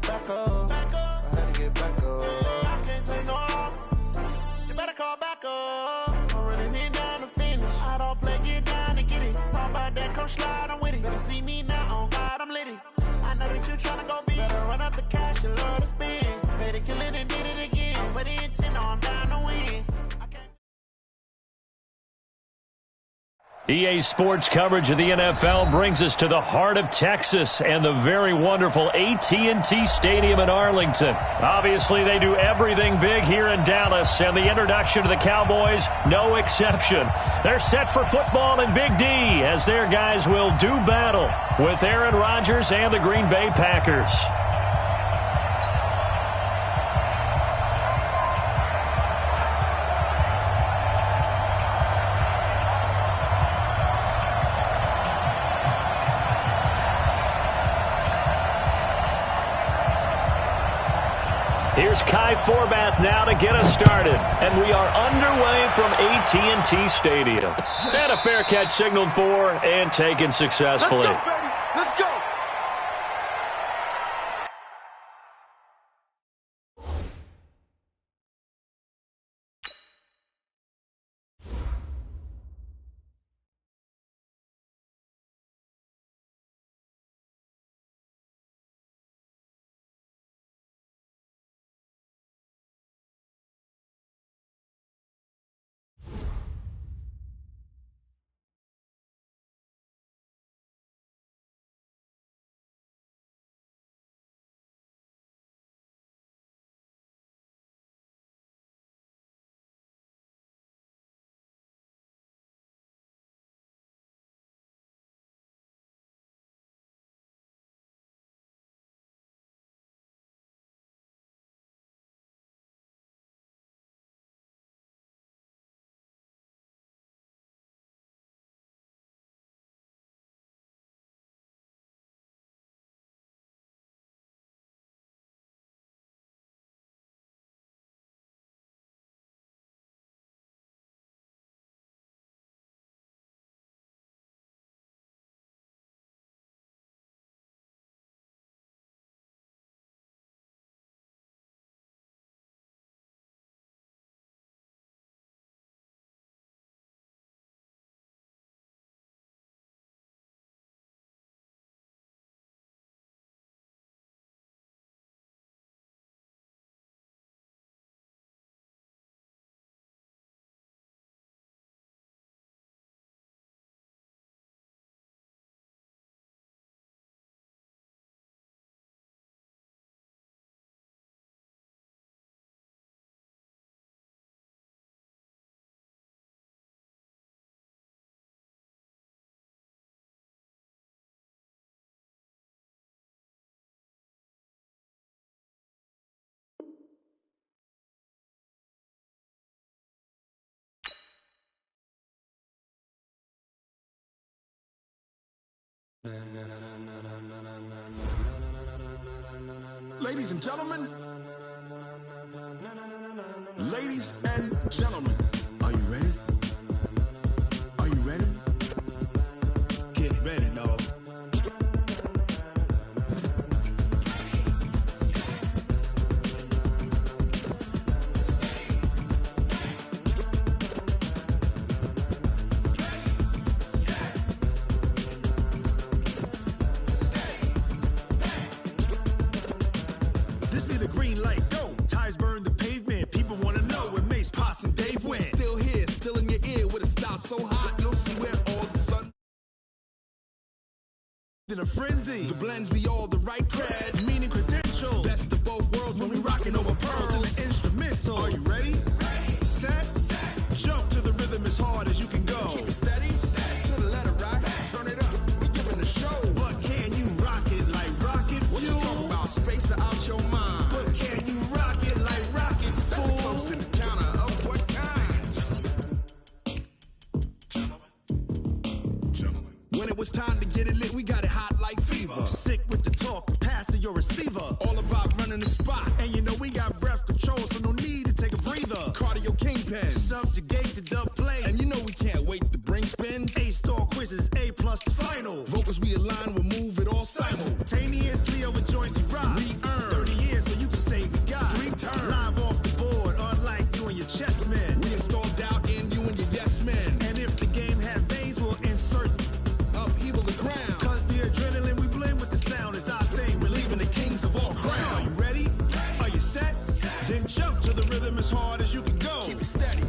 get back up. I had to get back up. I can't take no loss. You better call back up. I'm running it down to finish. I don't play, get down to get it. Talk about that, come slide, I'm with it. Better see me now, on God, I'm litty. I know that you tryna go big. Better run up the cash, you love to spend. Better kill it and did it again. I'm with the intent, no, I'm down to win. EA Sports coverage of the NFL brings us to the heart of Texas and the very wonderful AT&T Stadium in Arlington. Obviously, they do everything big here in Dallas, and the introduction to the Cowboys, no exception. They're set for football in Big D as their guys will do battle with Aaron Rodgers and the Green Bay Packers. Here's Kai Forbath now to get us started. And we are underway from AT&T Stadium. And a fair catch signaled for and taken successfully. Let's go, baby. Let's go. Ladies and gentlemen, ladies and gentlemen, are you ready? Are you ready? Get ready, dog. This be the green light, go. Tires burn the pavement. People wanna know where Mace, Poss, and Dave went. Still here, still in your ear with a style so hot, you'll see where all the sun in a frenzy. The blends be all the right creds, meaning credentials. Best of both worlds when we rockin' over pearls in the instrumental. Are you ready? Set. Jump to the rhythm as hard as you can go. Keep it steady. To the letter rock. Turn it up. We giving the show. But can you rock it like rocket fuel? What you talking about? Space out your mind. But can you rock it like rockets, fool? That's a close encounter of what kind? Gentlemen. When it was time to get it lit, we got it hot like fever. Sick with the talk, passing your receiver. All about running the spot. And you know we got breath control, so no need to take a breather. Cardio kingpin, subjugate the dub play. And you know we can't wait to bring spin. A-star quizzes, A+ the final. Vocals we align, we'll move it all simultaneously over joints we rock. We earn as hard as you can go. Keep it steady,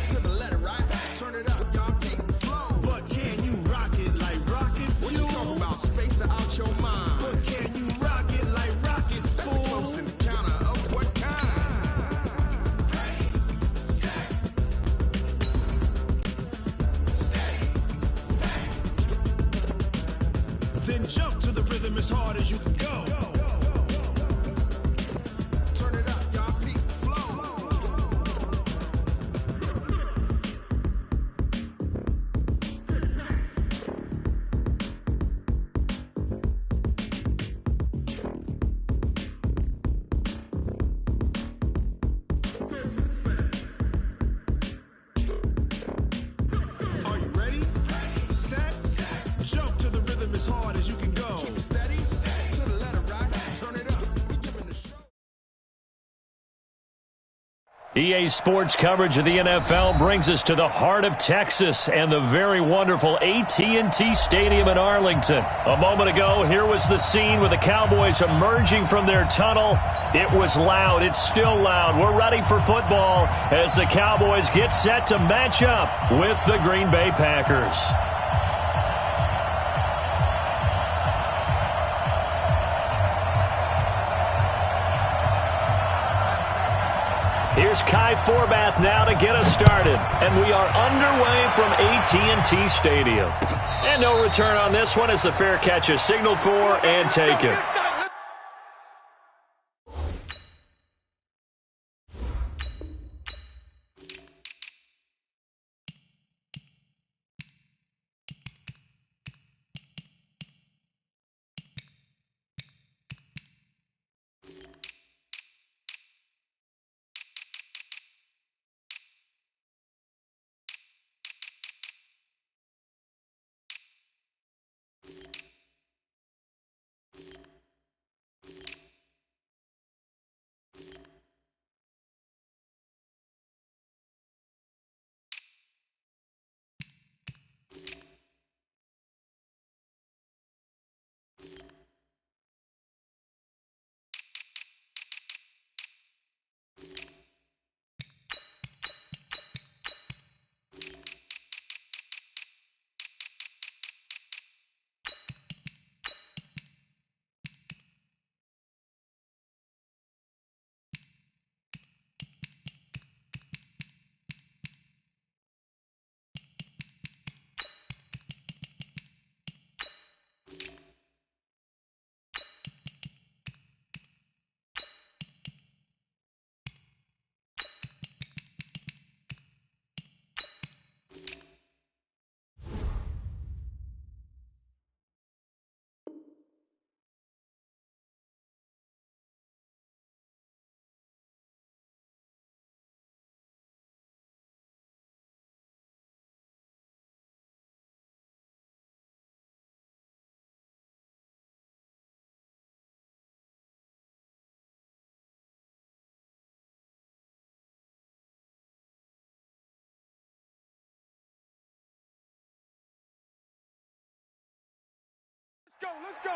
to the letter, right? Turn it up, y'all keep the flow. But can you rock it like rocket fuel? What you talking about? Space out your mind. But can you rock it like rockets, fool? That's a close encounter of what kind? Ready, set, steady, then jump to the rhythm as hard as you can go. Turn it up, y'all keep the flow. Are you ready? Set, jump to the rhythm as hard as you can go. Keep it steady, to the letter, right? Turn it up. We giving the show. EA Sports coverage of the NFL brings us to the heart of Texas and the very wonderful AT&T Stadium in Arlington. A moment ago, here was the scene with the Cowboys emerging from their tunnel. It was loud. It's still loud. We're ready for football as the Cowboys get set to match up with the Green Bay Packers. Here's Kai Forbath now to get us started. And we are underway from AT&T Stadium. And no return on this one as the fair catch is signaled for and taken. Let's go.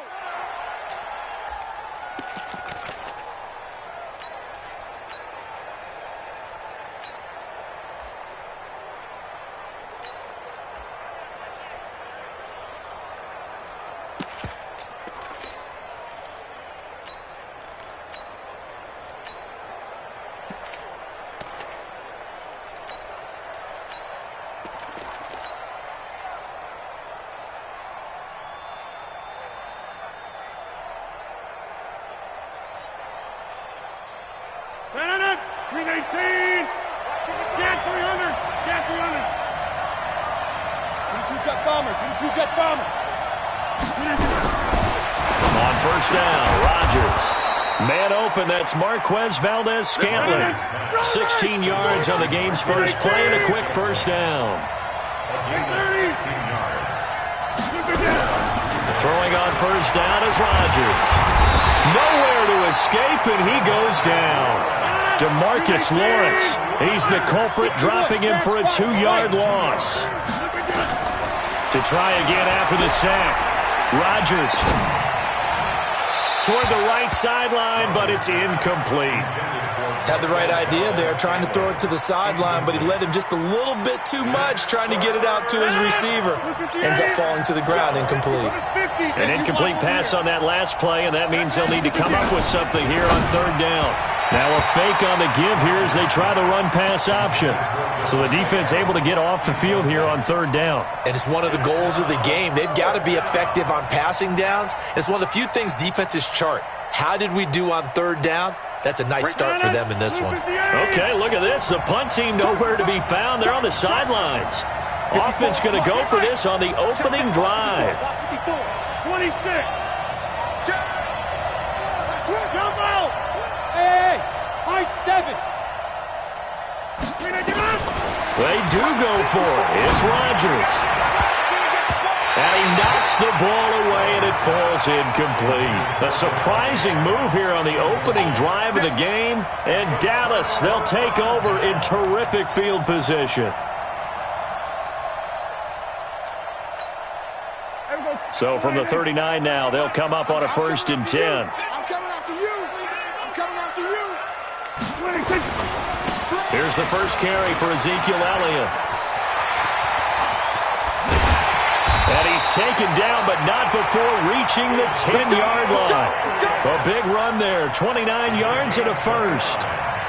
Green 18! Get 300! Get 300! Give me two-jet bombers! Give me two-jet bombers! On first down, Rodgers. Man open, that's Marquez Valdez-Scantling. 16 yards on the game's first play and a quick first down. Throwing on first down is Rodgers. Nowhere to escape, and he goes down. DeMarcus Lawrence, he's the culprit, dropping him for a 2-yard loss. To try again after the sack, Rodgers toward the right sideline, but it's incomplete. Had the right idea there, trying to throw it to the sideline, but he led him just a little bit too much, trying to get it out to his receiver. Ends up falling to the ground, incomplete. An incomplete pass on that last play, and that means they'll need to come up with something here on third down. Now a fake on the give here as they try the run-pass option. So the defense able to get off the field here on third down. And it's one of the goals of the game. They've got to be effective on passing downs. It's one of the few things defenses chart. How did we do on third down? That's a nice start for them in this one. Okay, look at this. The punt team nowhere to be found. They're on the sidelines. Offense going to go for this on the opening drive. 26. Jump out. Hey, high 7. They do go for it. It's Rodgers. And he knocks the ball away, and it falls incomplete. A surprising move here on the opening drive of the game. And Dallas, they'll take over in terrific field position. So from the 39 now, they'll come up on a 1st and 10. I'm coming after you. I'm coming after you. Here's the first carry for Ezekiel Elliott. And he's taken down, but not before reaching the 10-yard line. A big run there, 29 yards and a first.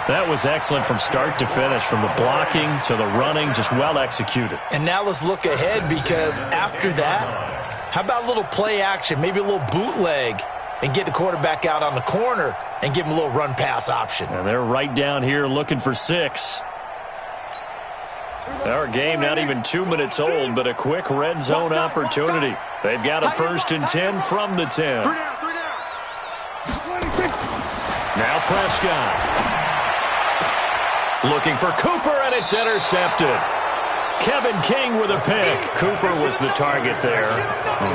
That was excellent from start to finish, from the blocking to the running, just well executed. And now let's look ahead, because after that, how about a little play action, maybe a little bootleg, and get the quarterback out on the corner and give him a little run-pass option. And they're right down here looking for 6. Our game not even 2 minutes old, but a quick red zone opportunity. They've got a 1st and 10 from the 10. Now Prescott. Looking for Cooper, and it's intercepted. Kevin King with a pick. Cooper was the target there.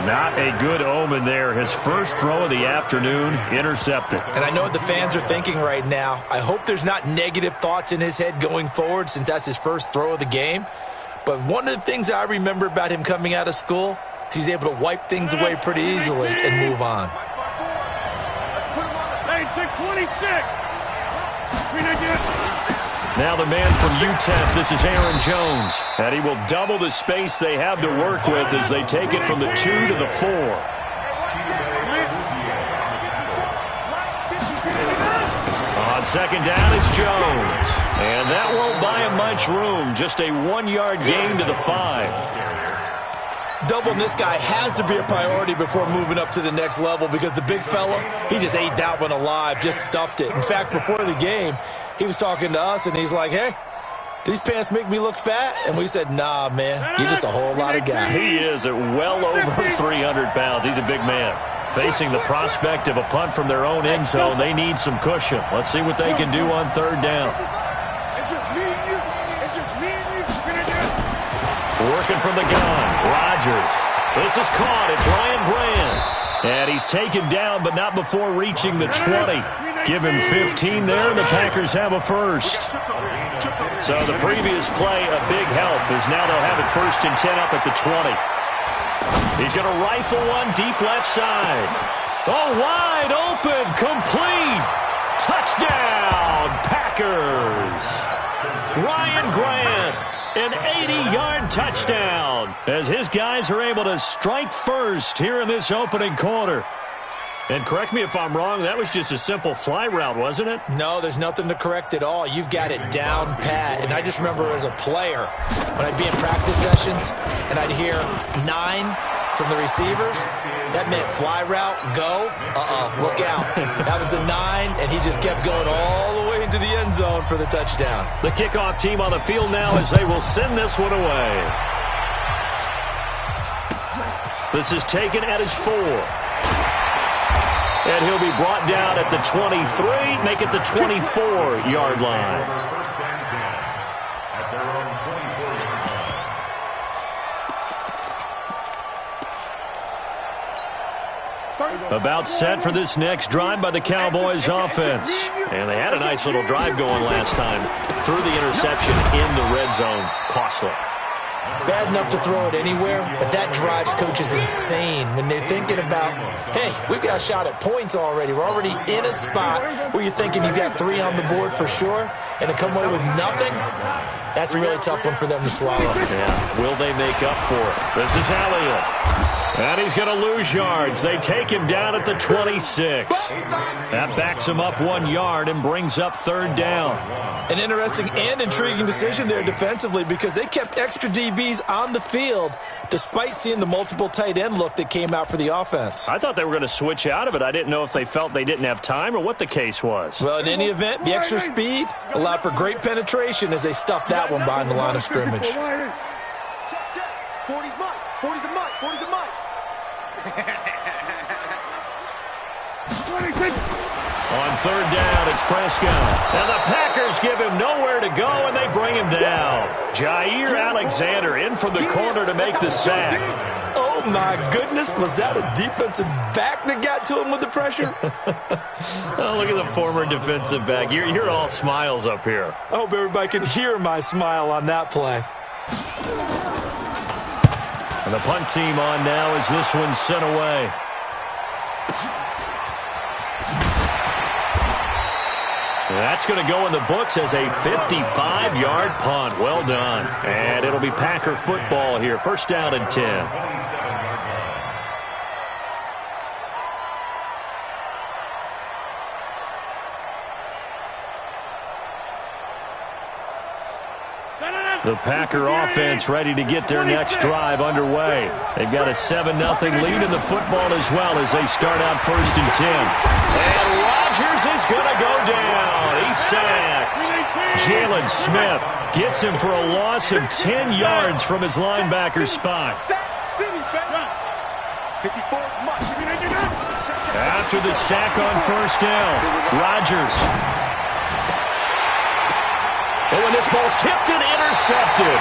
Not a good omen there. His first throw of the afternoon, intercepted. And I know what the fans are thinking right now. I hope there's not negative thoughts in his head going forward, since that's his first throw of the game. But one of the things I remember about him coming out of school is he's able to wipe things away pretty easily and move on. Hey, 626. Now the man from UTEP, this is Aaron Jones. And he will double the space they have to work with as they take it from the 2 to the 4. On second down, it's Jones. And that won't buy him much room. Just a 1-yard gain to the 5. Doubling this guy has to be a priority before moving up to the next level, because the big fella, he just ate that one alive, just stuffed it. In fact, before the game, he was talking to us, and he's like, hey, these pants make me look fat? And we said, nah, man, you're just a whole lot of guy. He is at well over 300 pounds. He's a big man. Facing the prospect of a punt from their own end zone, they need some cushion. Let's see what they can do on third down. It's just me and you. It's just me and you. Working from the gun, Rodgers. This is caught. It's Ryan Brand. And he's taken down, but not before reaching the 20. Give him 15 there, and the Packers have a first. So the previous play, a big help, as now they'll have it 1st and 10 up at the 20. He's going to rifle one deep left side. Oh, wide open, complete. Touchdown, Packers. Ryan Grant. An 80-yard touchdown as his guys are able to strike first here in this opening quarter. And correct me if I'm wrong, that was just a simple fly route, wasn't it? No, there's nothing to correct at all. You've got it down pat. And I just remember as a player, when I'd be in practice sessions and I'd hear 9 from the receivers, that meant fly route, go, look out. That was the 9, and he just kept going all the way into the end zone for the touchdown. The kickoff team on the field now as they will send this one away. This is taken at his 4. And he'll be brought down at the 23, make it the 24-yard line. About set for this next drive by the Cowboys offense. And they had a nice little drive going last time. Through the interception in the red zone. Costly. Bad enough to throw it anywhere, but that drives coaches insane when they're thinking about, hey, we've got a shot at points already. We're already in a spot where you're thinking you got 3 on the board for sure, and to come away with nothing, that's a really tough one for them to swallow. Yeah, will they make up for it? This is Elliott. And he's going to lose yards. They take him down at the 26. That backs him up 1 yard and brings up 3rd down. An interesting and intriguing decision there defensively because they kept extra DBs on the field despite seeing the multiple tight end look that came out for the offense. I thought they were going to switch out of it. I didn't know if they felt they didn't have time or what the case was. Well, in any event, the extra speed allowed for great penetration as they stuffed that one behind the line of scrimmage. Check. 40's mine. 40's the mine. 40's the mine. 26. On 3rd down, it's Prescott. And the Packers give him nowhere to go, and they bring him down. Jair Alexander in from the corner to make the sack. Oh, my goodness. Was that a defensive back that got to him with the pressure? Oh, look at the former defensive back. You're all smiles up here. I hope everybody can hear my smile on that play. And the punt team on now as this one's sent away. That's going to go in the books as a 55-yard punt. Well done. And it'll be Packer football here. 1st down and 10. The Packer offense ready to get their next drive underway. They've got a 7-0 lead in the football as well as they start out 1st and 10. And Rodgers is going to go down. He's sacked. Jalen Smith gets him for a loss of 10 yards from his linebacker spot. After the sack on 1st down, Rodgers. Oh, and this ball's tipped and intercepted.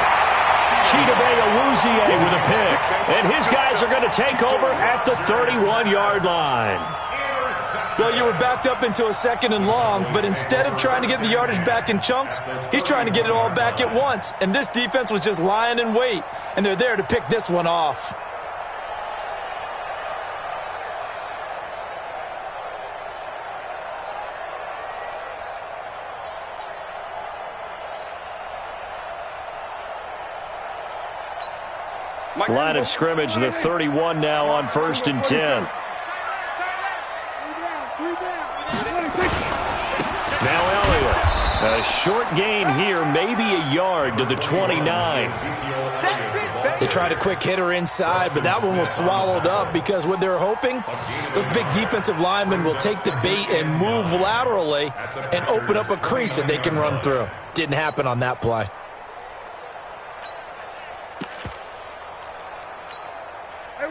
Chidobe Awuzie with a pick. And his guys are going to take over at the 31-yard line. Well, you were backed up into a 2nd and long, but instead of trying to get the yardage back in chunks, he's trying to get it all back at once. And this defense was just lying in wait, and they're there to pick this one off. Line of scrimmage, the 31 now on 1st and 10. Now Elliott. A short gain here, maybe a yard to the 29. They tried a quick hitter inside, but that one was swallowed up because what they're hoping, those big defensive linemen will take the bait and move laterally and open up a crease that they can run through. Didn't happen on that play.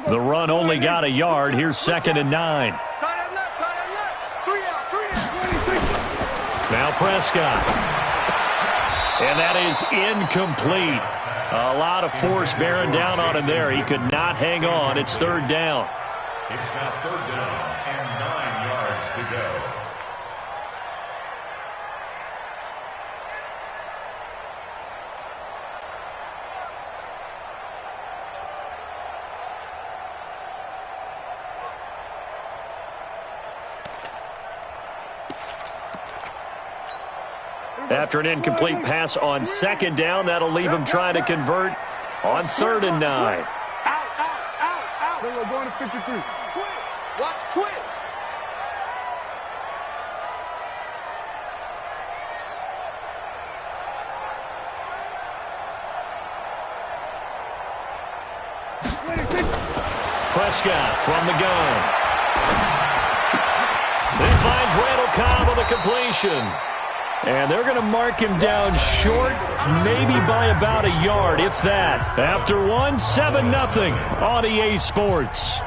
The run only got a yard. Here's 2nd and 9. Now Prescott. And that is incomplete. A lot of force bearing down on him there. He could not hang on. It's 3rd down. It's now 3rd down and 9 yards to go. After an incomplete pass on 2nd down, that'll leave him trying to convert on 3rd and 9. Out. We're going to 53. Twins. Watch twins. Prescott from the gun. He finds Randall Cobb with a completion. And they're going to mark him down short, maybe by about a yard, if that. After one, 7-0 on EA Sports.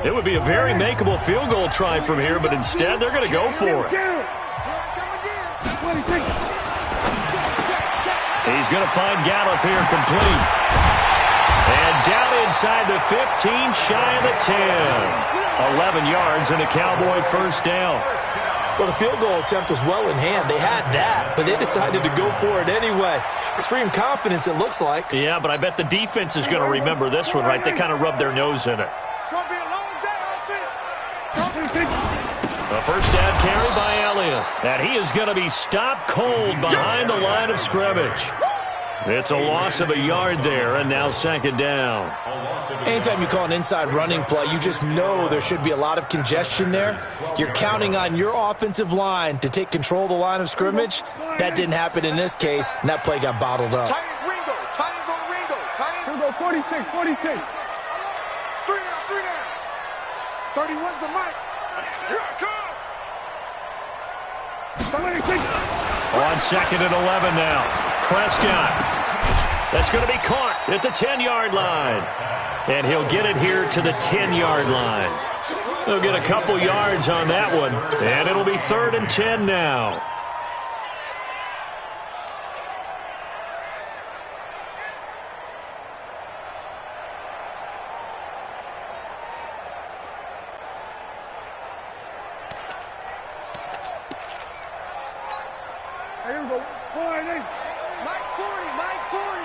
It would be a very makeable field goal try from here, but instead they're going to go for it. He's going to find Gallup here complete. And down inside the 15, shy of the 10. 11 yards and a Cowboy first down. Well, the field goal attempt was well in hand. They had that, but they decided to go for it anyway. Extreme confidence, it looks like. Yeah, but I bet the defense is going to remember this one, right? They kind of rubbed their nose in it. It's going to be a long day, offense. A first down carry by Elliott. And he is going to be stopped cold behind the line of scrimmage. It's a loss of a yard there, and now second down. Anytime you call an inside running play, you just know there should be a lot of congestion there. You're counting on your offensive line to take control of the line of scrimmage. That didn't happen in this case, and that play got bottled up. Titans Ringo. Titans on Ringo. Titans. Here we go, 46, 46. 3 down. 31's the mic. Here I come. 26. On second and 11 now. Prescott. That's going to be caught at the 10-yard line. And he'll get it here to the 10-yard line. He'll get a couple yards on that one. And it'll be 3rd and 10 now. Here we go. Mike 40, Mike 40.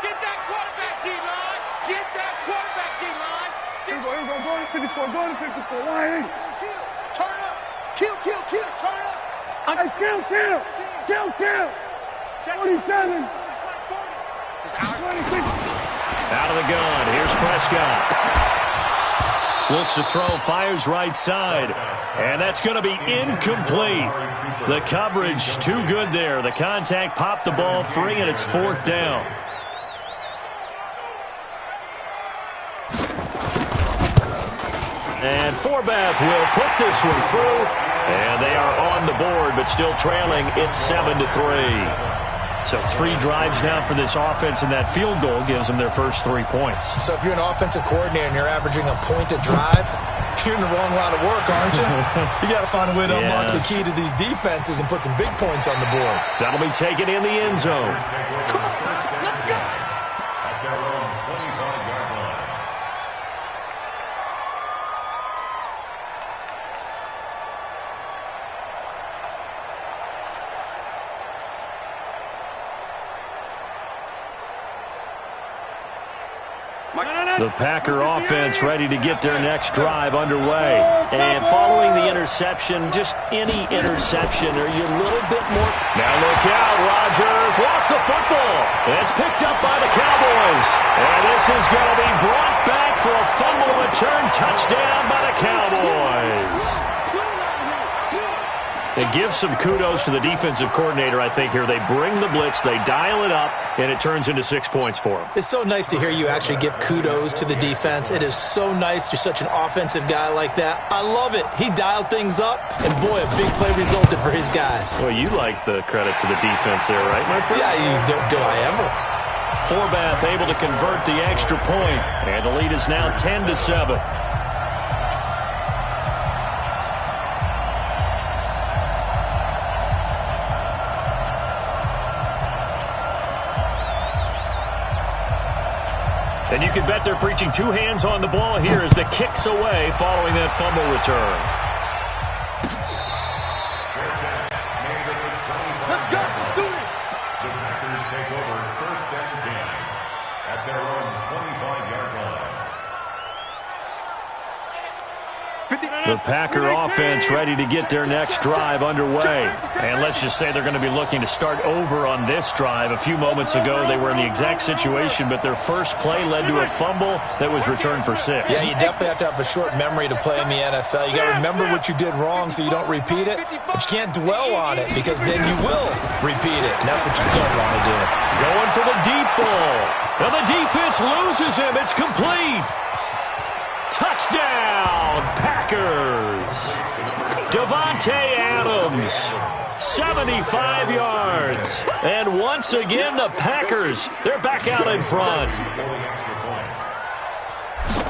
Get that quarterback, D-line. Get that quarterback, D-line. Here we go, go to 54, go to 54. Line 8. Kill, turn up. Kill, turn up. Hey, kill. 27. It's out. 26. Out of the gun. Here's Prescott. Looks to throw, fires right side. And that's going to be incomplete. The coverage too good there. The contact popped the ball free, and it's 4th down. And Forbath will put this one through. And they are on the board, but still trailing. It's 7-3. So 3 drives now for this offense, and that field goal gives them their first 3 points. So if you're an offensive coordinator and you're averaging a point a drive, you're in the wrong line of work, aren't you? You got to find a way to unlock the key to these defenses and put some big points on the board. That'll be taken in the end zone. Come on, let's go. At their own 25-yard line. The Packer offense ready to get their next drive underway. And following the interception, just any interception, are you a little bit more... Now look out, Rodgers lost the football. It's picked up by the Cowboys. And this is going to be brought back for a fumble return touchdown by the Cowboys. It gives some kudos to the defensive coordinator, I think, here. They bring the blitz, they dial it up, and it turns into 6 points for them. It's so nice to hear you actually give kudos to the defense. It is so nice you're such an offensive guy like that. I love it. He dialed things up, and boy, a big play resulted for his guys. Well, you like the credit to the defense there, right, my friend? Yeah, do I ever? Forbath able to convert the extra point, and the lead is now 10-7. And you can bet they're preaching 2 hands on the ball here as the kick's away following that fumble return. Let's go. Let's do it. The Packers take over 1st and 10 at their own 25-yard line. The Packer offense ready to get their next drive underway. And let's just say they're going to be looking to start over on this drive. A few moments ago, they were in the exact situation, but their first play led to a fumble that was returned for 6. Yeah, you definitely have to have a short memory to play in the NFL. You got to remember what you did wrong so you don't repeat it, but you can't dwell on it because then you will repeat it, and that's what you don't want to do. Going for the deep ball. Now the defense loses him. It's complete. Touchdown, Packers. Devontae Adams, 75 yards. And once again, the Packers, they're back out in front.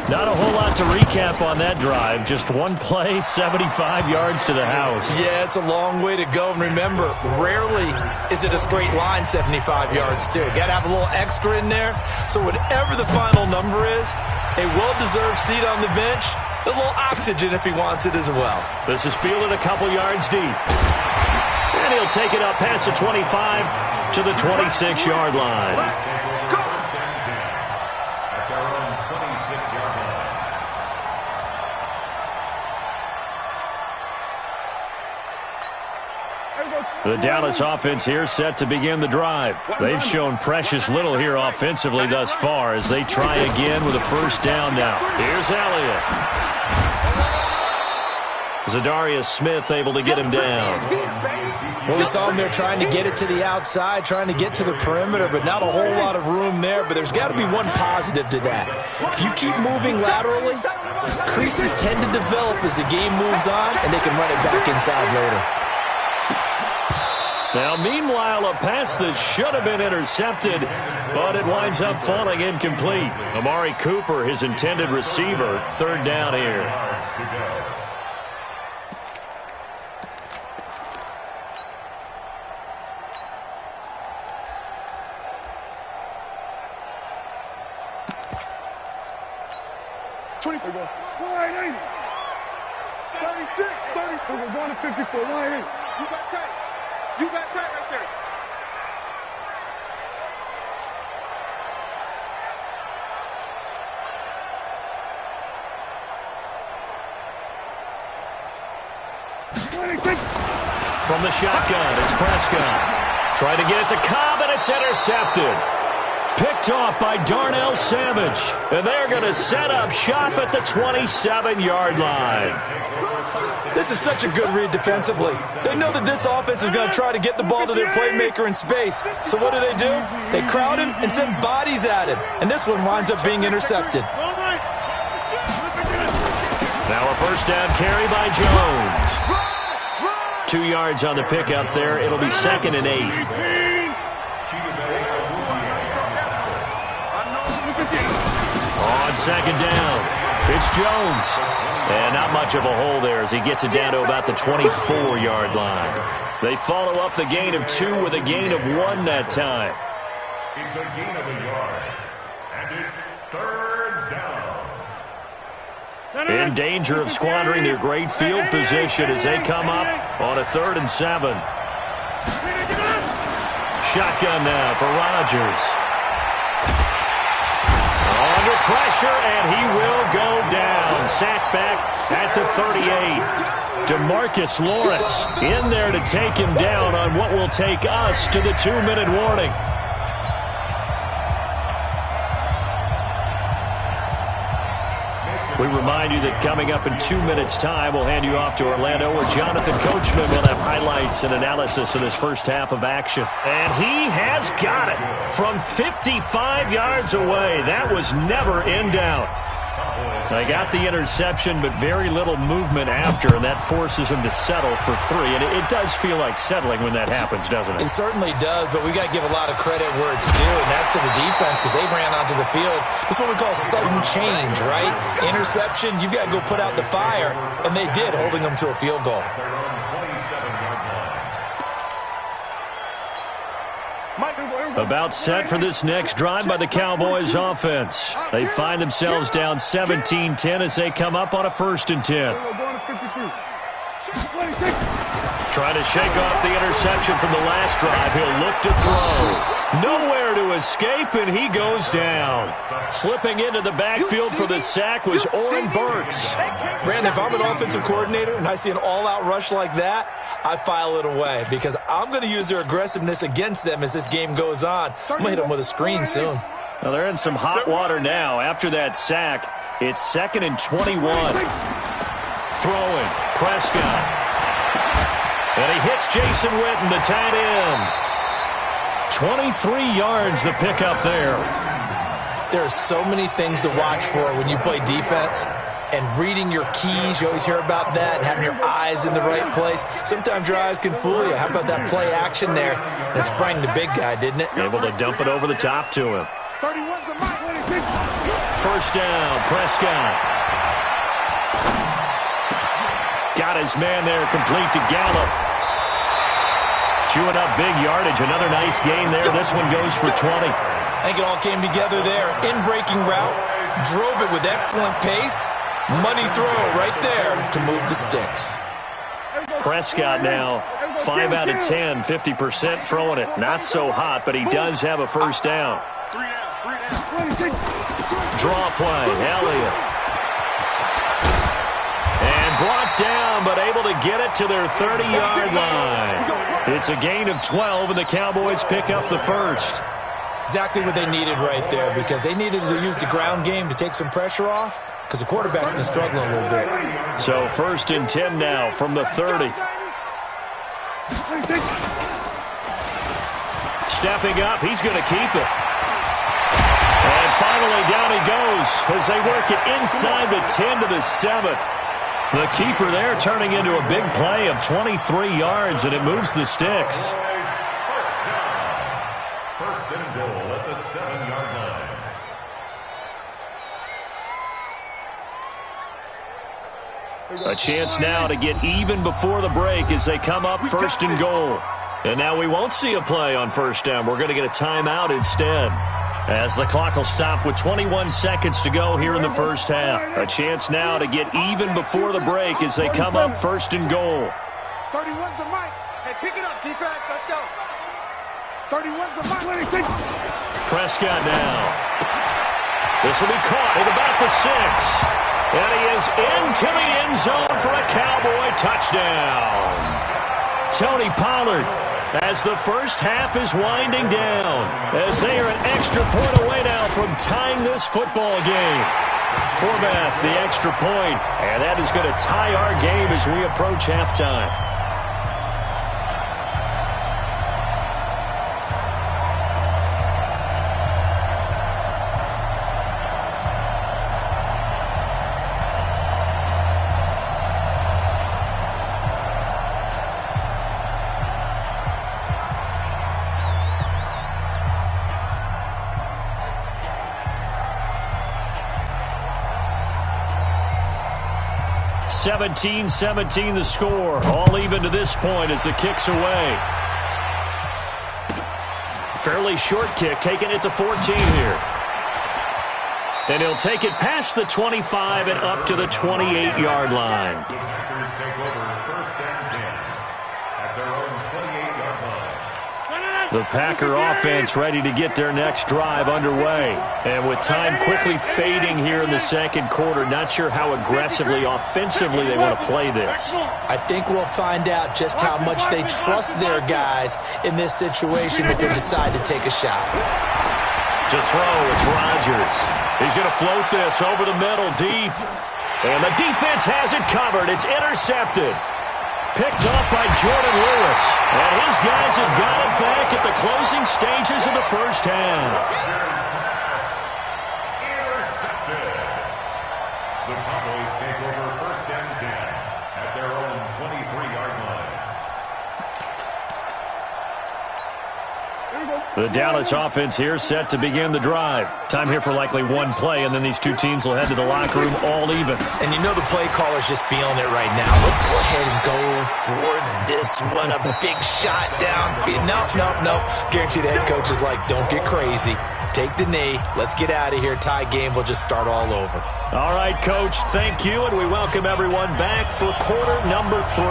Not a whole lot to recap on that drive. Just one play, 75 yards to the house. Yeah, it's a long way to go. And remember, rarely is it a straight line 75 yards, too. Got to have a little extra in there. So whatever the final number is, a well-deserved seat on the bench, a little oxygen if he wants it as well. This is fielded a couple yards deep. And he'll take it up past the 25 to the 26-yard line. The Dallas offense here set to begin the drive. They've shown precious little here offensively thus far as they try again with a first down now. Here's Elliott. Zadarius Smith able to get him down. Well, we saw him there trying to get it to the outside, trying to get to the perimeter, but not a whole lot of room there. But there's got to be one positive to that. If you keep moving laterally, creases tend to develop as the game moves on, and they can run it back inside later. Now, meanwhile, a pass that should have been intercepted, but it winds up falling incomplete. Amari Cooper, his intended receiver, third down here. Wide 80. 36. We're going to 54. Wide 80. You got tight. You got tight right there. From the shotgun, it's Prescott. Trying to get it to Cobb, and it's intercepted. Picked off by Darnell Savage. And they're going to set up shop at the 27-yard line. This is such a good read defensively. They know that this offense is going to try to get the ball to their playmaker in space. So what do? They crowd him and send bodies at him. And this one winds up being intercepted. Now a first down carry by Jones. 2 yards on the pickup there. It'll be 2nd and 8. On second down, it's Jones. And not much of a hole there as he gets it down to about the 24-yard line. They follow up the gain of 2 with a gain of 1 that time. It's a gain of a yard, and it's third down. In danger of squandering their great field position as they come up on a 3rd and 7. Shotgun now for Rodgers. Under pressure, and he will go down. Sacked back at the 38. DeMarcus Lawrence in there to take him down on what will take us to the 2-minute warning. We remind you that coming up in 2 minutes' time, we'll hand you off to Orlando, where Jonathan Coachman will have highlights and analysis of this first half of action. And he has got it from 55 yards away. That was never in doubt. They got the interception, but very little movement after, and that forces him to settle for 3. And it does feel like settling when that happens, doesn't it? It certainly does, but we got to give a lot of credit where it's due, and that's to the defense because they ran onto the field. This is what we call sudden change, right? Interception, you've got to go put out the fire, and they did, holding them to a field goal. About set for this next drive by the Cowboys offense. They find themselves down 17-10 as they come up on a 1st and 10. Trying to shake off the interception from the last drive. He'll look to throw. Nowhere to escape, and he goes down. Slipping into the backfield for the sack was Oren Burks. Brandon, if I'm an offensive coordinator and I see an all-out rush like that, I file it away because I'm going to use their aggressiveness against them as this game goes on. I'm going to hit them with a screen soon. Well, they're in some hot water now. After that sack, it's 2nd and 21. Throwing, Prescott. And he hits Jason Witten, the tight end. 23 yards the pickup there. There are so many things to watch for when you play defense. And reading your keys, you always hear about that, and having your eyes in the right place. Sometimes your eyes can fool you. How about that play action there? That sprang the big guy, didn't it? Able to dump it over the top to him. First down, Prescott. Got his man there, complete to Gallup. Chewing up big yardage. Another nice gain there. This one goes for 20. I think it all came together there. In-breaking route, drove it with excellent pace. Money throw right there to move the sticks. Prescott now, 5 out of 10, 50% throwing it. Not so hot, but he does have a first down. Draw play, Elliott. And brought down, but able to get it to their 30-yard line. It's a gain of 12, and the Cowboys pick up the first. Exactly what they needed right there, because they needed to use the ground game to take some pressure off, because the quarterback's been struggling a little bit. So 1st and 10 now from the 30. Stepping up, he's going to keep it. And finally down he goes as they work it inside the 10 to the 7. The keeper there turning into a big play of 23 yards, and it moves the sticks. First and goal at the 7-yard line. A chance now to get even before the break as they come up 1st and goal. And now we won't see a play on first down. We're going to get a timeout instead, as the clock will stop with 21 seconds to go here in the first half. A chance now to get even before the break as they come up 1st and goal. 31's the mic. Hey, pick it up, defense. Let's go. 31's the mic. Prescott now. This will be caught at about the 6. And he is into the end zone for a Cowboy touchdown. Tony Pollard, as the first half is winding down, as they are an extra point away now from tying this football game. Forbath, the extra point, and that is going to tie our game as we approach halftime. (17-17) the score. All even to this point as the kick's away. Fairly short kick, taking it to 14 here. And he'll take it past the 25 and up to the 28-yard line. The Packers take over 1st and 10 at their own 28-yard line. The Packer offense ready to get their next drive underway. And with time quickly fading here in the second quarter, not sure how aggressively, offensively they want to play this. I think we'll find out just how much they trust their guys in this situation if they decide to take a shot. To throw, it's Rodgers. He's going to float this over the middle, deep. And the defense has it covered. It's intercepted. Picked off by Jordan Lewis. And his guys have got it back at the closing stages of the first half. Intercepted. The Cowboys take over 1st and 10 at their own 23-yard line. The Dallas offense here set to begin the drive. Time here for likely one play, and then these two teams will head to the locker room all even. And you know the play caller's just feeling it right now. Let's go ahead and go for this one. A big shot down. No. Guarantee the head coach is like, don't get crazy. Take the knee. Let's get out of here. Tie game will just start all over. All right, Coach, thank you, and we welcome everyone back for quarter number 3.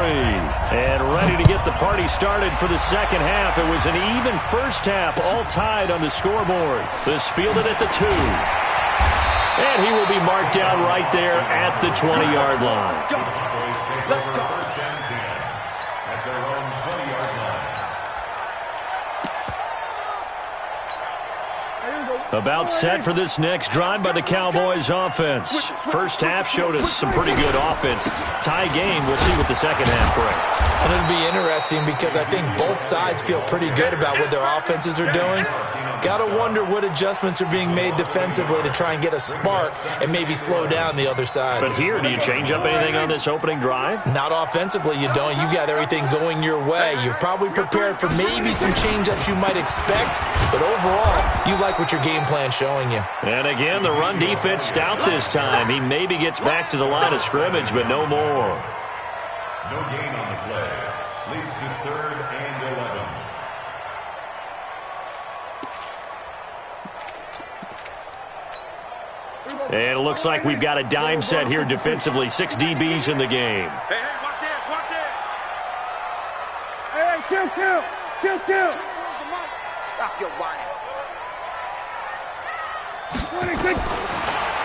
And ready to get the party started for the second half. It was an even first half, all tied on the scoreboard. This fielded at the 2. And he will be marked down right there at the 20-yard line. Cowboys take over 1st and 10 at their own 20-yard line. About set for this next drive by the Cowboys offense. First half showed us some pretty good offense. Tie game, we'll see what the second half brings. And it'll be interesting because I think both sides feel pretty good about what their offenses are doing. Got to wonder what adjustments are being made defensively to try and get a spark and maybe slow down the other side. But here, do you change up anything on this opening drive? Not offensively, you don't. You've got everything going your way. You've probably prepared for maybe some change-ups you might expect, but overall, you like what your game game plan showing you. And again, the run defense stout this time. He maybe gets back to the line of scrimmage, but no more. No gain on the play. Leads to 3rd and 11. And it looks like we've got a dime set here defensively. 6 DBs in the game. Hey, watch this, watch this. Hey, kill. Stop your whining.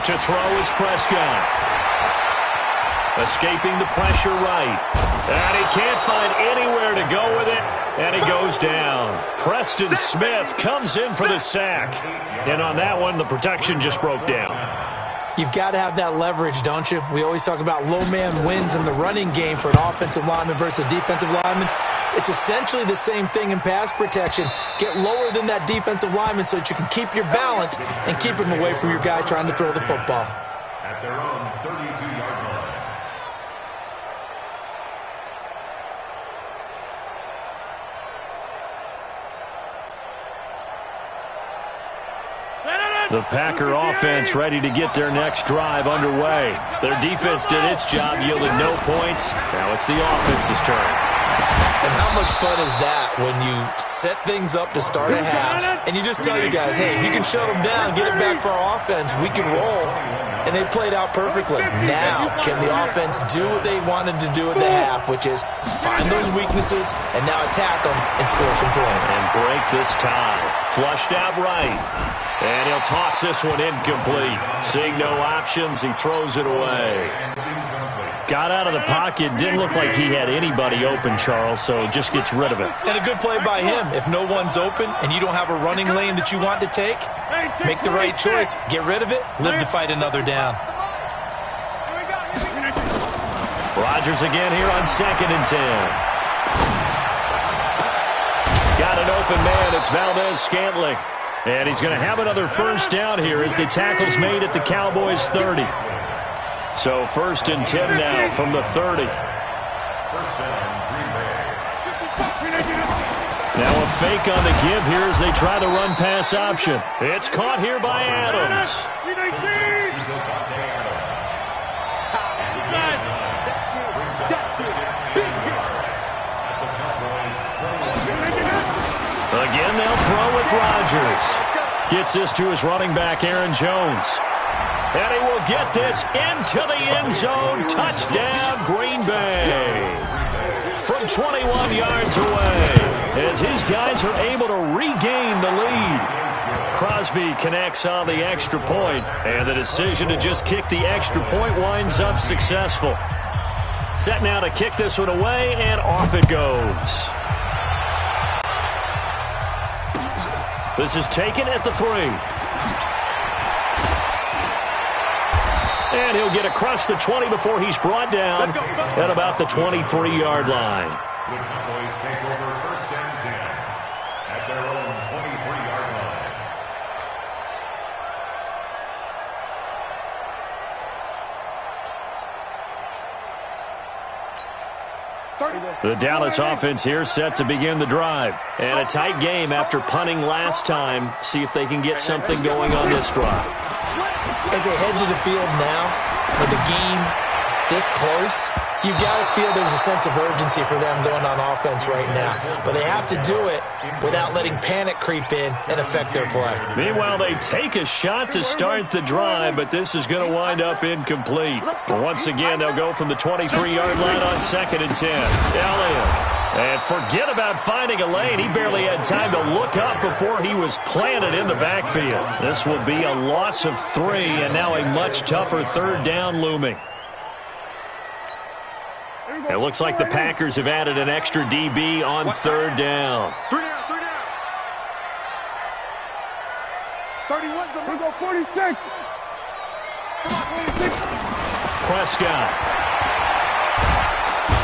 To throw is Prescott. Escaping the pressure right. And he can't find anywhere to go with it. And he goes down. Preston Smith comes in for the sack. And on that one, the protection just broke down. You've got to have that leverage, don't you? We always talk about low man wins in the running game for an offensive lineman versus a defensive lineman. It's essentially the same thing in pass protection. Get lower than that defensive lineman so that you can keep your balance and keep him away from your guy trying to throw the football. At their own 32-yard line. The Packer offense ready to get their next drive underway. Their defense did its job, yielded no points. Now it's the offense's turn. And how much fun is that when you set things up to start a half and you just tell you guys, hey, if you can shut them down, get it back for our offense, we can roll. And they played out perfectly. Now, can the offense do what they wanted to do at the half, which is find those weaknesses and now attack them and score some points. And break this tie. Flushed out right. And he'll toss this one incomplete. Seeing no options, he throws it away. Got out of the pocket. Didn't look like he had anybody open, Charles, so just gets rid of it. And a good play by him. If no one's open and you don't have a running lane that you want to take, make the right choice. Get rid of it. Live to fight another down. Rodgers again here on 2nd and 10. Got an open man. It's Valdez-Scantling. And he's going to have another first down here as the tackle's made at the Cowboys' 30. So 1st and 10 now from the 30. First down, Green Bay. Now a fake on the give here as they try the run-pass option. It's caught here by Adams. Again, they'll throw with Rodgers. Gets this to his running back, Aaron Jones. And he will get this into the end zone. Touchdown, Green Bay. From 21 yards away, as his guys are able to regain the lead. Crosby connects on the extra point, and the decision to just kick the extra point winds up successful. Set now to kick this one away, and off it goes. This is taken at the 3. And he'll get across the 20 before he's brought down at about the 23-yard line. The Cowboys take over 1st and 10 at their own 23-yard line. The Dallas offense here set to begin the drive. And a tight game after punting last time. See if they can get something going on this drive. As they head to the field now, with the game this close, you've got to feel there's a sense of urgency for them going on offense right now. But they have to do it without letting panic creep in and affect their play. Meanwhile, they take a shot to start the drive, but this is going to wind up incomplete. Once again, they'll go from the 23-yard line on 2nd and 10. Elliott. And forget about finding a lane. He barely had time to look up before he was planted in the backfield. This will be a loss of 3, and now a much tougher 3rd down looming. It looks like the Packers have added an extra DB on 3rd down. 3 down. 31's the number. 46. Come on, 46. Prescott.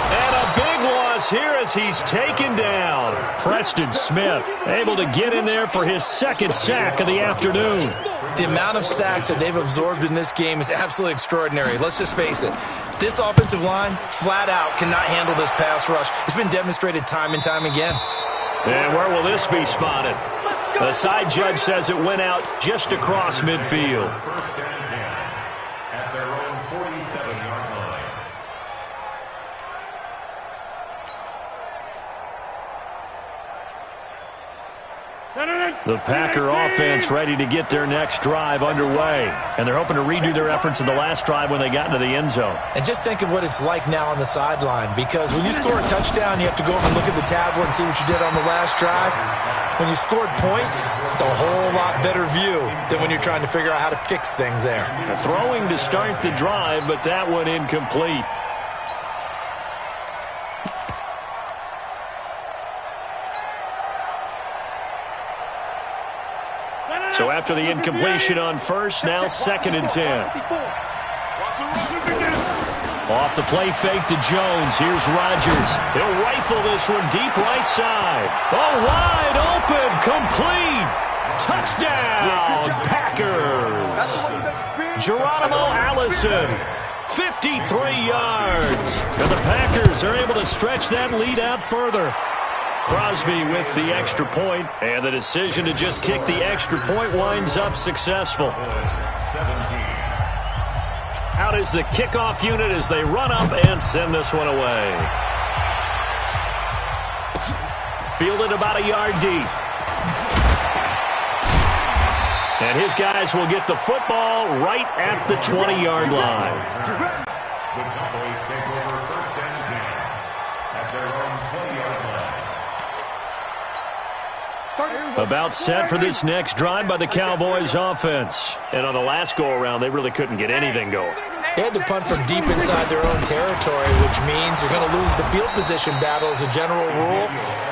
And a big loss here as he's taken down. Preston Smith able to get in there for his 2nd sack of the afternoon. The amount of sacks that they've absorbed in this game is absolutely extraordinary. Let's just face it. This offensive line, flat out, cannot handle this pass rush. It's been demonstrated time and time again. And where will this be spotted? The side judge says it went out just across midfield. First and 10 at their own 47-yard line. The Packer offense ready to get their next drive underway. And they're hoping to redo their efforts in the last drive when they got into the end zone. And just think of what it's like now on the sideline, because when you score a touchdown, you have to go over and look at the tablet and see what you did on the last drive. When you scored points, it's a whole lot better view than when you're trying to figure out how to fix things there. Throwing to start the drive, but that one incomplete. So after the incompletion on first, now 2nd and 10. Off the play fake to Jones. Here's Rodgers. He'll rifle this one deep right side. Oh, wide open, complete. Touchdown, Packers. Geronimo Allison, 53 yards. And the Packers are able to stretch that lead out further. Crosby with the extra point, and the decision to just kick the extra point winds up successful. 17. Out is the kickoff unit as they run up and send this one away. Fielded about a yard deep. And his guys will get the football right at the 20-yard line. The Cowboys take over first and 10 at their own 20-yard line. About set for this next drive by the Cowboys offense. And on the last go-around, they really couldn't get anything going. They had to punt from deep inside their own territory, which means you're going to lose the field position battle as a general rule.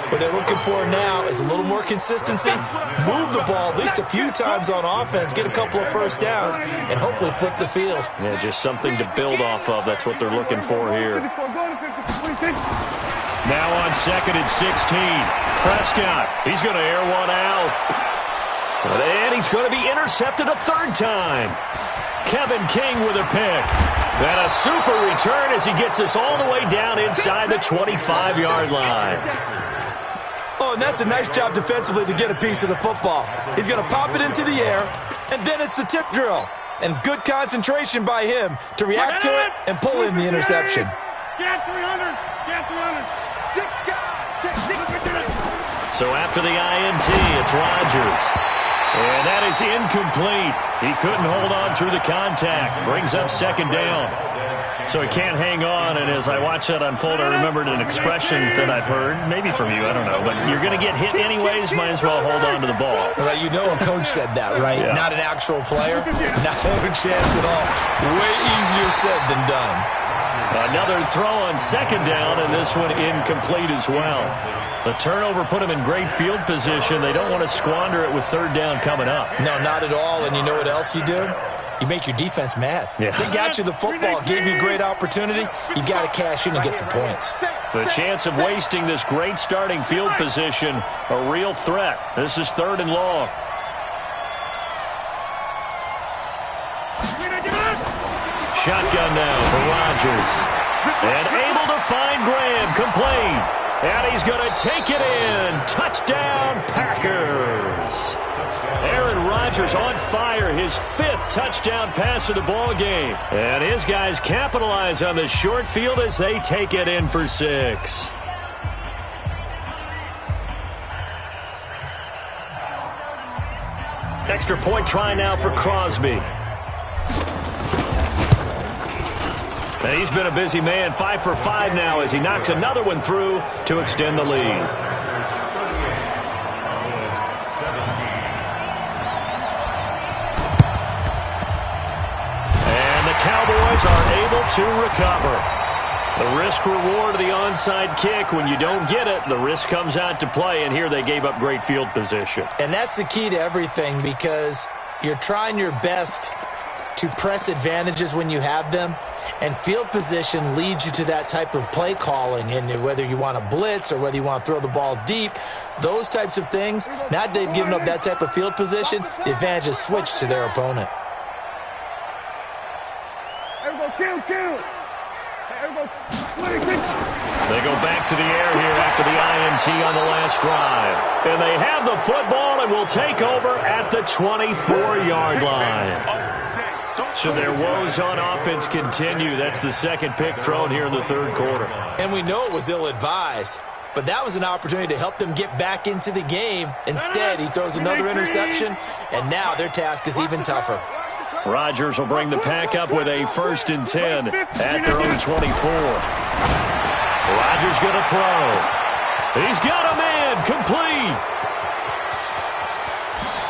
What they're looking for now is a little more consistency, move the ball at least a few times on offense, get a couple of first downs, and hopefully flip the field. Yeah, just something to build off of. That's what they're looking for here. Now on 2nd and 16. Prescott, he's going to air one out. And he's going to be intercepted a third time. Kevin King with a pick. And a super return as he gets us all the way down inside the 25-yard line. Oh, and that's a nice job defensively to get a piece of the football. He's going to pop it into the air, and then it's the tip drill. And good concentration by him to react to it and pull in the interception. Get 300. Get 300. So after the INT, it's Rodgers. And that is incomplete. He couldn't hold on through the contact. Brings up 2nd down. So he can't hang on. And as I watched that unfold, I remembered an expression that I've heard, maybe from you, I don't know. But you're going to get hit anyways, might as well hold on to the ball. Well, you know a coach said that, right? Yeah. Not an actual player. Not a chance at all. Way easier said than done. Another throw on 2nd down, and this one incomplete as well. The turnover put them in great field position. They don't want to squander it with 3rd down coming up. No, not at all. And you know what else you do? You make your defense mad. Yeah. They got you the football, gave you a great opportunity. You got to cash in and get some points. The chance of wasting this great starting field position, a real threat. This is 3rd and long. Shotgun now for Rodgers. And able to find Graham, complete. And he's going to take it in. Touchdown, Packers. Aaron Rodgers on fire, his 5th touchdown pass of the ball game. And his guys capitalize on the short field as they take it in for 6. Extra point try now for Crosby. And he's been a busy man, 5 for 5 now as he knocks another one through to extend the lead. And the Cowboys are able to recover. The risk-reward of the onside kick, when you don't get it, the risk comes out to play, and here they gave up great field position. And that's the key to everything, because you're trying your best to press advantages when you have them, and field position leads you to that type of play calling. And whether you want to blitz or whether you want to throw the ball deep, those types of things, now that they've given up that type of field position, the advantage is switched to their opponent. There we go, kill. They go back to the air here after the INT on the last drive. And they have the football and will take over at the 24-yard line. So their woes on offense continue. That's the second pick thrown here in the third quarter. And we know it was ill-advised, but that was an opportunity to help them get back into the game. Instead, he throws another interception, and now their task is even tougher. Rodgers will bring the pack up with a 1st and 10 at their own 24. Rodgers going to throw. He's got a man complete.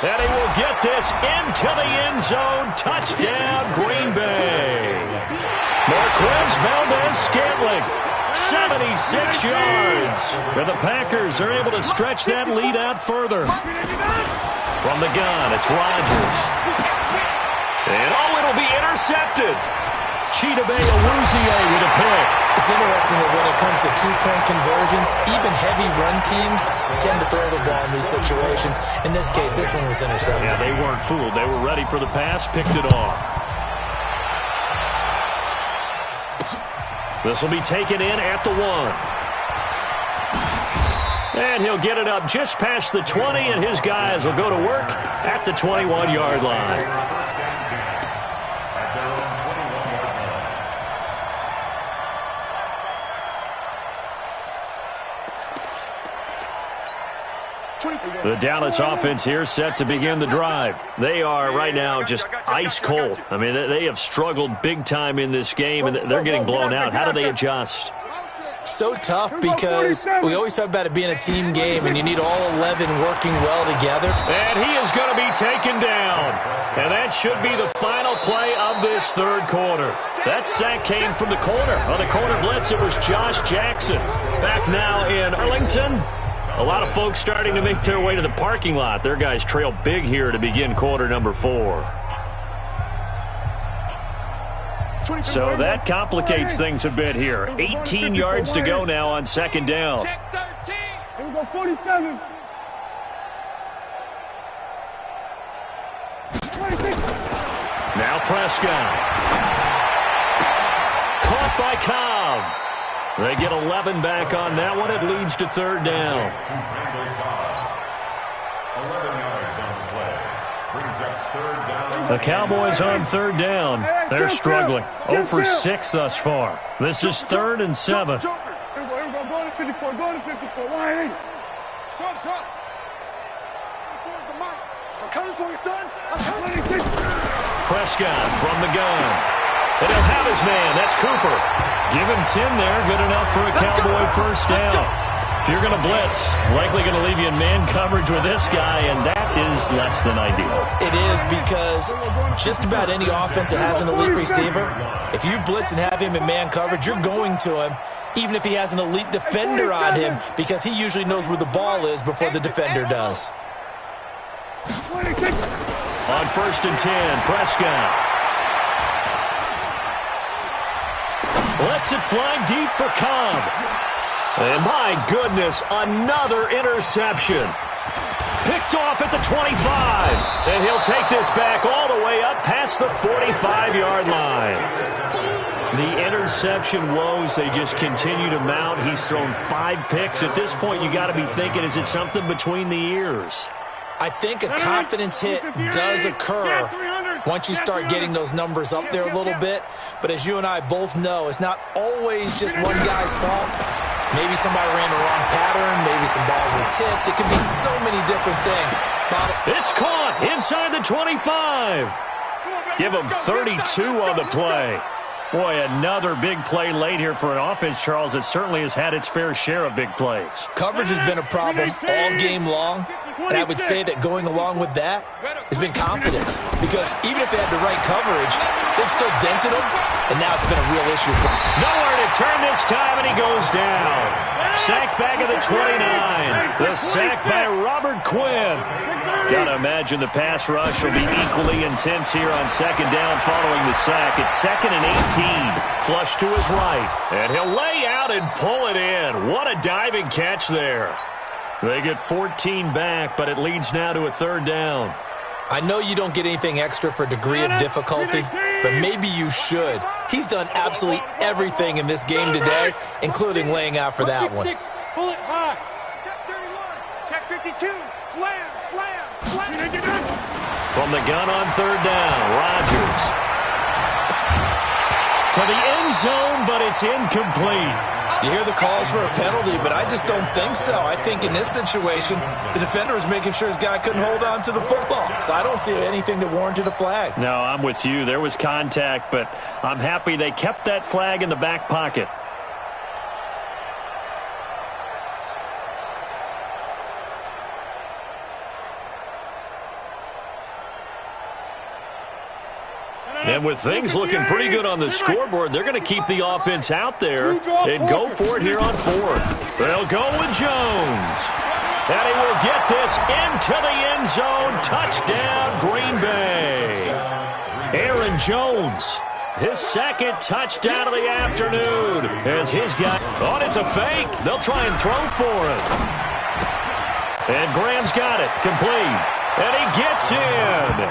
And he will get this into the end zone. Touchdown, Green Bay. Marquez Valdez-Scantling, 76 yards. And the Packers are able to stretch that lead out further. From the gun, it's Rodgers. And it'll be intercepted. Chidobe Awuzie with a pick. It's interesting that when it comes to two-point conversions, even heavy run teams tend to throw the ball in these situations. In this case, this one was intercepted. Yeah, they weren't fooled. They were ready for the pass, picked it off. This will be taken in at the 1. And he'll get it up just past the 20, and his guys will go to work at the 21-yard line. The Dallas offense here set to begin the drive. They are right now just ice cold. I mean, they have struggled big time in this game, and they're getting blown out. How do they adjust? So tough because we always talk about it being a team game, and you need all 11 working well together. And he is going to be taken down. And that should be the final play of this third quarter. That sack came from the corner. On the corner blitz, it was Josh Jackson. Back now in Arlington. A lot of folks starting to make their way to the parking lot. Their guys trail big here to begin quarter number 4. So that complicates things a bit here. 18 yards to go now on second down. Check 13. Here we go, 47. 26. Now Prescott. Caught by Cobb. They get 11 back on that one. It leads to third down. 11 yards on the play. Brings up third down. The Cowboys on third down. They're struggling. 0 for 6 thus far. This is 3rd and 7. Here we go, go to 54, go to 54. Why? Shot. Towards the mic. I'm coming for you, son. I'm coming. Prescott from the gun. And he'll have his man. That's Cooper. Give him 10 there. Good enough for a Cowboy first down. If you're going to blitz, likely going to leave you in man coverage with this guy, and that is less than ideal. It is because just about any offense that has an elite receiver, if you blitz and have him in man coverage, you're going to him, even if he has an elite defender on him, because he usually knows where the ball is before the defender does. On 1st and 10, Prescott. Lets it fly deep for Cobb. And my goodness, another interception. Picked off at the 25. And he'll take this back all the way up past the 45-yard line. The interception woes, they just continue to mount. He's thrown 5 picks. At this point, you got to be thinking, is it something between the ears? I think a confidence hit does occur once you start getting those numbers up there a little bit. But as you and I both know, it's not always just one guy's fault. Maybe somebody ran the wrong pattern. Maybe some balls were tipped. It can be so many different things. It's caught inside the 25. Give him 32 on the play. Boy, another big play late here for an offense, Charles, that certainly has had its fair share of big plays. Coverage has been a problem all game long, and I would say that going along with that has been confidence. Because even if they had the right coverage, they've still dented them, and now it's been a real issue for them. Nowhere to turn this time, and he goes down. Sacked back at the 29. The sack by Robert Quinn. Gotta imagine the pass rush will be equally intense here on second down following the sack. It's 2nd and 18. Flush to his right. And he'll lay out and pull it in. What a diving catch there. They get 14 back, but it leads now to a third down. I know you don't get anything extra for degree of difficulty, but maybe you should. He's done absolutely everything in this game today, including laying out for that one. Bullet high. Check 31. Check 52. Slam, slam, slam. From the gun on third down, Rodgers. To the end zone, but it's incomplete. You hear the calls for a penalty, but I just don't think so. I think in this situation, the defender was making sure his guy couldn't hold on to the football. So I don't see anything that warranted a flag. No, I'm with you. There was contact, but I'm happy they kept that flag in the back pocket. And with things looking pretty good on the scoreboard, they're going to keep the offense out there and go for it here on fourth. They'll go with Jones. And he will get this into the end zone. Touchdown, Green Bay. Aaron Jones, his second touchdown of the afternoon. As his guy, oh, it's a fake. They'll try and throw for it. And Graham's got it, complete. And he gets in.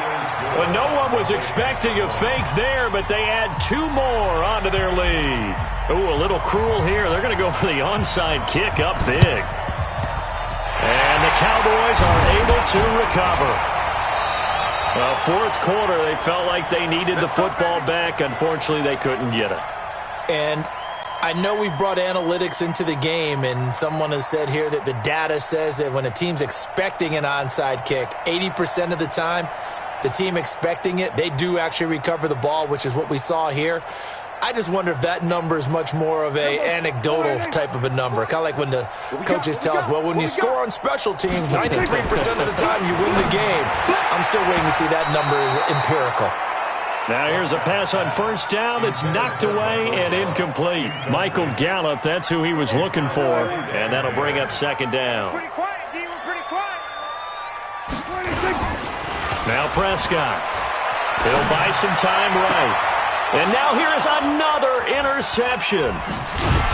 Well, no one was expecting a fake there, but they add two more onto their lead. Ooh, a little cruel here. They're going to go for the onside kick up big. And the Cowboys are able to recover. Fourth quarter, they felt like they needed the football back. Unfortunately, they couldn't get it. And I know we brought analytics into the game, and someone has said here that the data says that when a team's expecting an onside kick, 80% of the time, the team expecting it, they do actually recover the ball, which is what we saw here. I just wonder if that number is much more of a anecdotal type of a number. Kind of like when the coaches tell us, well, when you score on special teams, 93% of the time you win the game. I'm still waiting to see that number is empirical. Now here's a pass on first down that's knocked away and incomplete. Michael Gallup, that's who he was looking for, and that'll bring up second down. Pretty quiet, D. We're pretty quiet. Now Prescott. He'll buy some time right. And now here is another interception.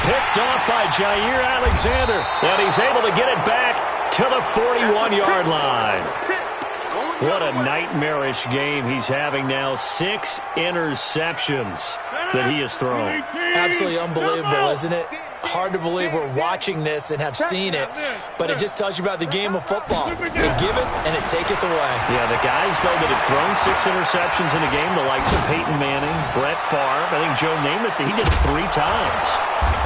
Picked off by Jair Alexander. And he's able to get it back to the 41-yard line. What a nightmarish game he's having now. 6 interceptions that he has thrown. Absolutely unbelievable, isn't it? Hard to believe we're watching this and have seen it, but it just tells you about the game of football. They give it, and it taketh away. Yeah, the guys, though, that have thrown 6 interceptions in a game, the likes of Peyton Manning, Brett Favre, I think Joe Namath, he did it 3 times.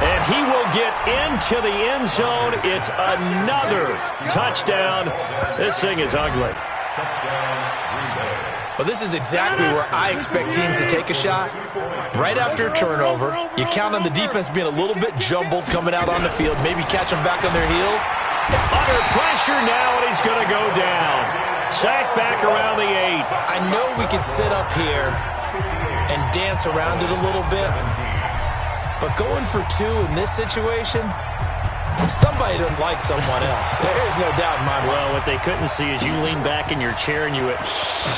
And he will get into the end zone. It's another touchdown. This thing is ugly. Well, this is exactly where I expect teams to take a shot. Right after a turnover, you count on the defense being a little bit jumbled coming out on the field, maybe catch them back on their heels. Under pressure now, and he's going to go down. Sacked back around the 8. I know we could sit up here and dance around it a little bit, but going for 2 in this situation, somebody doesn't like someone else. There's no doubt in my mind. Well, what they couldn't see is you lean back in your chair and you went,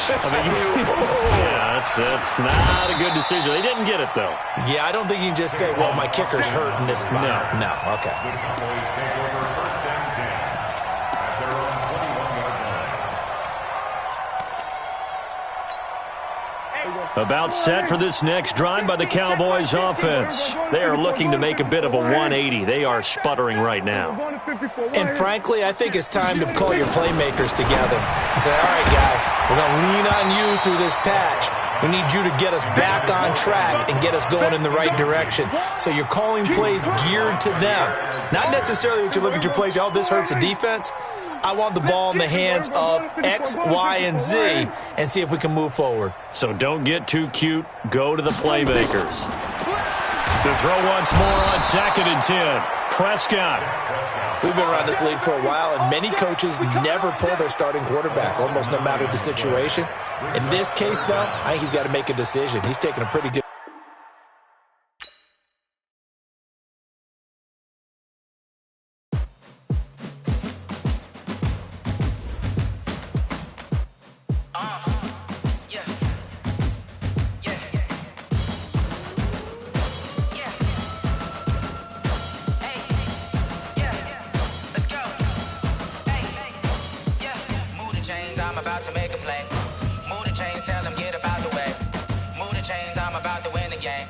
yeah, that's not a good decision. They didn't get it, though. Yeah, I don't think you can just say, well, my kicker's hurt in this spot. No, okay. The Cowboys take over first and 10 at their own 21-yard line. About set for this next drive by the Cowboys offense. They are looking to make a bit of a 180. They are sputtering right now. And frankly, I think it's time to call your playmakers together and say, all right, guys, we're going to lean on you through this patch. We need you to get us back on track and get us going in the right direction. So you're calling plays geared to them. Not necessarily what you look at your plays, oh, this hurts the defense. I want the ball in the hands of X, Y, and Z and see if we can move forward. So don't get too cute. Go to the playmakers. To throw once more on 2nd and 10. Prescott. We've been around this league for a while, and many coaches never pull their starting quarterback, almost no matter the situation. In this case, though, I think he's got to make a decision. He's taking a pretty good... I'm about to make a play. Move the chains, tell them get up out the way. Move the chains. about to win the game.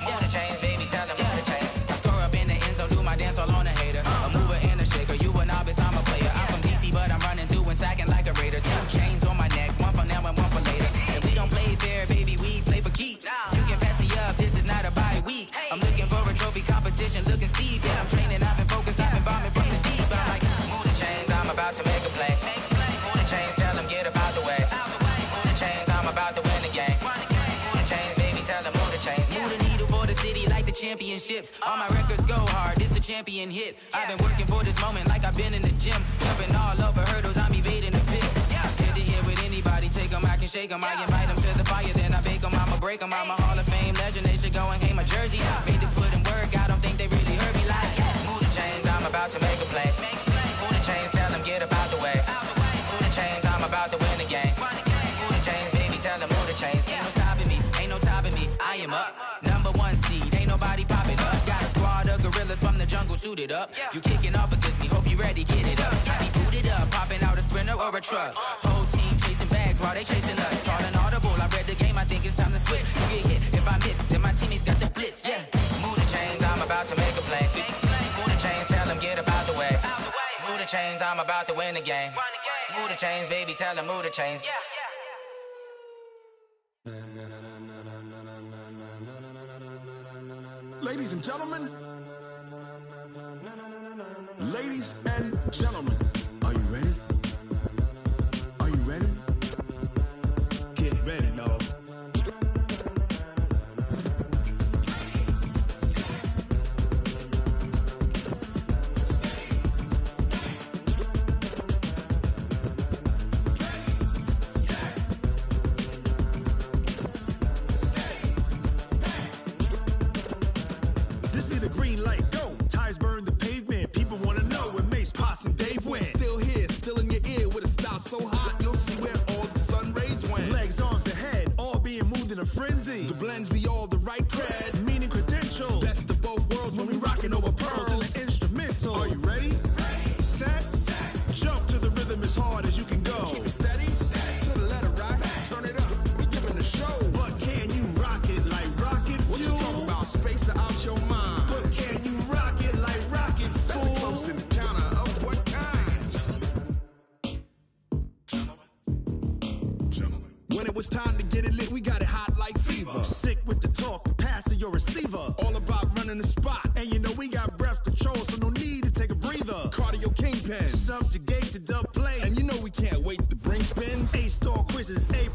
Move the chains, baby, tell them move the chains. I score up in the end zone, do my dance all on a hater. A mover and a shaker, you a novice, I'm a player. I'm from DC, but I'm running through and sacking like a raider. 2 chains on my neck, one for now and one for later. And we don't play fair, baby, we play for keeps. You can pass me up, this is not a bye week. I'm looking for a trophy competition, looking steep. Yeah, I'm training, I've been focused, I've been bombing from the deep. I'm like, move the chains, I'm about to make a play. Move the chains, tell them get up out the way. Move the chains, I'm about to win the game. Move the chains, baby, tell them move the chains. Move the needle for the city like the championships. All my records go hard, this a champion hit. I've been working for this moment like I've been in the gym. Jumping all over hurdles, I'm evading the pit. Hit to hit with anybody, take them, I can shake them. I invite them to the fire, then I bake them, I'ma break them. I'm a Hall of Fame legend, they should go and hang my jersey. Made to put in work, I don't think they really heard me like. Move the chains, I'm about to make a play. Move the chains, tell them get up out the way. Move the chains, I'm about to win the game. Move the chains, baby, tell them move the chains. Ain't no stopping me, ain't no topping me, I am up. #1 seed, ain't nobody popping up. Got a squad of gorillas from the jungle suited up. You kicking off against me, hope you ready, get it up. I be booted up, popping out a Sprinter or a truck. Whole team chasing bags while they chasing us. Call an audible, I read the game, I think it's time to switch. You get hit, if I miss, then my teammates got the blitz, yeah. Move the chains, I'm about to make a play. Move the chains, tell them get up out the way. Move the chains, I'm about to win the game. Move the chains, baby, tell them move the chains. Ladies and gentlemen, ladies and gentlemen, are you ready? Are you ready? Get ready, dog. This be the green light, go. Tires burn the pavement. People want to know where Mace, Pops, and Dave went. Still here, still in your ear with a style so hot, you'll see where all the sun rays went. Legs, arms, and head, all being moved in a frenzy. The blends be all the right cred, meaning credentials. Best of both worlds when we rockin' over pearls and the instrumental. Are you ready? Set, jump to the rhythm as hard as you can go. Keep it steady, to the letter rock, turn it up, we giving a show. But can you rock it like rocket fuel? What you talking about, space or out your mind? But can you rock it like rockets, fool? That's a close encounter of what kind? Gentlemen. When it was time to get it lit, we got it hot like fever. Sick with the talk, passing your receiver. All about running the spot. And you know we got breath control, so no need to take a breather. Cardio kingpin, subjugate the dub play. And you know we can't wait to bring spins. A-star quizzes, A+